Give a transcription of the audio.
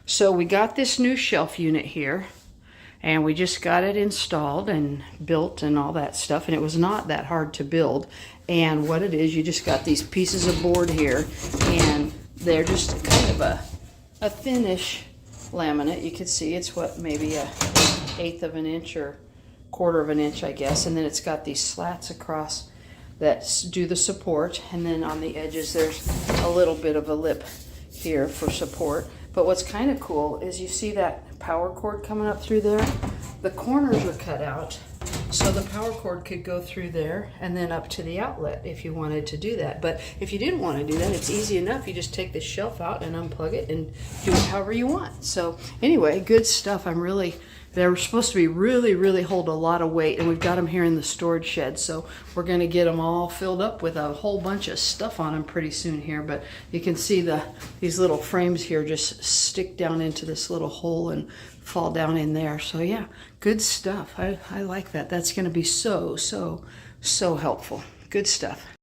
So we got this new shelf unit here, and we just got it installed and built and all that stuff, and it was not that hard to build. And what it is, you just got these pieces of board here, and they're just kind of a thinnish laminate. You can see it's what, maybe a 1/8 of an inch or 1/4 of an inch, I guess. And then it's got these slats across that do the support, and then on the edges there's a little bit of a lip here for support. But what's kind of cool is you see that power cord coming up through there? The corners are cut out, so the power cord could go through there and then up to the outlet if you wanted to do that. But if you didn't want to do that, it's easy enough. You just take the shelf out and unplug it and do it however you want. So anyway, good stuff. They're supposed to be really hold a lot of weight, and we've got them here in the storage shed, so we're going to get them all filled up with a whole bunch of stuff on them pretty soon here. But you can see these little frames here just stick down into this little hole and fall down in there. So yeah, good stuff. I like that. That's going to be so helpful. Good stuff.